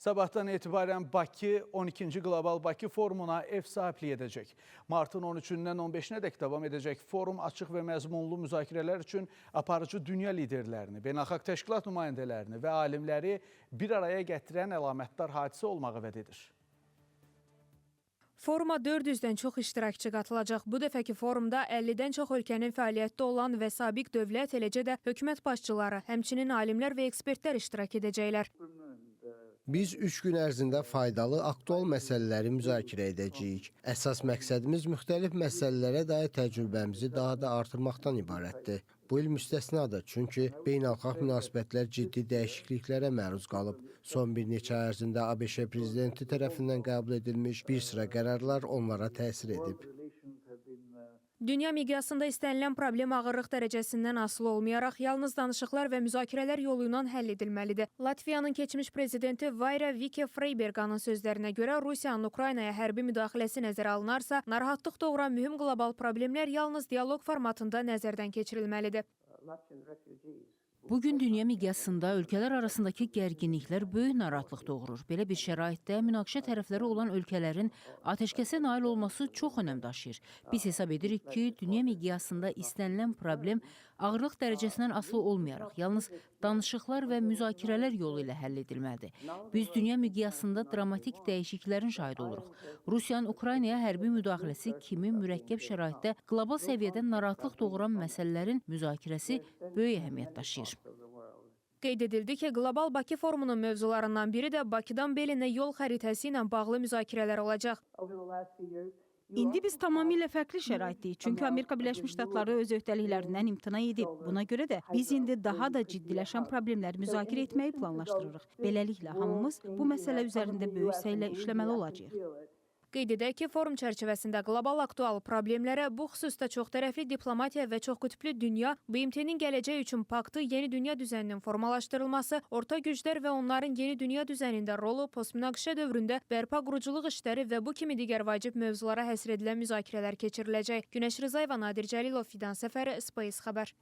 Sabahtan etibarən Bakı 12-ci Qlobal Bakı Forumuna ev sahibliyi edəcək. Martın 13-dən 15-nə dək davam edəcək forum açıq və məzmunlu müzakirələr üçün aparıcı dünya liderlərini, beynəlxalq təşkilat nümayəndələrini və alimləri bir araya gətirən əlamətdar hadisə olmağı vəd edir. Foruma 400-dən çox iştirakçı qatılacaq. Bu dəfəki forumda 50-dən çox ölkənin fəaliyyətdə olan və sabiq dövlət, eləcə də hökumət başçıları, həmçinin alimlər və ekspertlər iştirak edəcəklər. Biz 3 gün ərzində faydalı, aktual məsələləri müzakirə edəcəyik. Əsas məqsədimiz müxtəlif məsələlərə dair təcrübəmizi daha da artırmaqdan ibarətdir. Bu il müstəsnadır, çünki beynəlxalq münasibətlər ciddi dəyişikliklərə məruz qalıb. Son bir neçə ay ərzində ABŞ prezidenti tərəfindən qəbul edilmiş bir sıra qərarlar onlara təsir edib. Dünya miqyasında istənilən problem ağırlıq dərəcəsindən asılı olmayaraq, yalnız danışıqlar və müzakirələr yolu ilə həll edilməlidir. Latviyanın keçmiş prezidenti Vaira Vike-Freiberganın sözlərinə görə Rusiyanın Ukraynaya hərbi müdaxiləsi nəzərə alınarsa, narahatlıq doğuran mühüm qlobal problemlər yalnız dialoq formatında nəzərdən keçirilməlidir. Bugün dünya miqyasında ölkələr arasındakı gərginliklər böyük narahatlıq doğurur. Belə bir şəraitdə münaqişə tərəfləri olan ölkələrin atəşkəsə nail olması çox önəm daşıyır. Biz hesab edirik ki, dünya miqyasında istənilən problem ağırlıq dərəcəsindən asılı olmayaraq, yalnız danışıqlar və müzakirələr yolu ilə həll edilməlidir. Biz dünya miqyasında dramatik dəyişikliklərin şahidi oluruq. Rusiyanın Ukraynaya hərbi müdaxiləsi kimi mürəkkəb şəraitdə qlobal səviyyədə narahatlıq doğuran məsələlərin müzakirəsi böyük əhəmiyyət daşıyır. Qeyd edildi ki, Qlobal Bakı Forumunun mövzularından biri də Bakıdan Berlinə yol xəritəsi ilə bağlı müzakirələr olacaq. İndi biz tamamilə fərqli şəraitdəyik, çünki Amerika Birləşmiş Ştatları öz öhdəliklərindən imtina edib. Buna görə də biz indi daha da ciddiləşən problemləri müzakirə etməyi planlaşdırırıq. Beləliklə, hamımız bu məsələ üzərində böyük səylə işləməli olacağıq. Qeyd edək ki, forum çərçivəsində qlobal aktual problemlərə, bu xüsusda çoxtərəfli diplomatiya və çoxqütblü dünya, BMT-nin gələcək üçün paktı, yeni dünya düzəninin formalaşdırılması, orta güclər və onların yeni dünya düzənində rolu, postmünaqişə dövründə bərpa quruculuq işləri və bu kimi digər vacib mövzulara həsr edilən müzakirələr keçiriləcək. Günəş Rizayeva, Nadir Cəlilov, Fidan Səfəri, Space xəbər.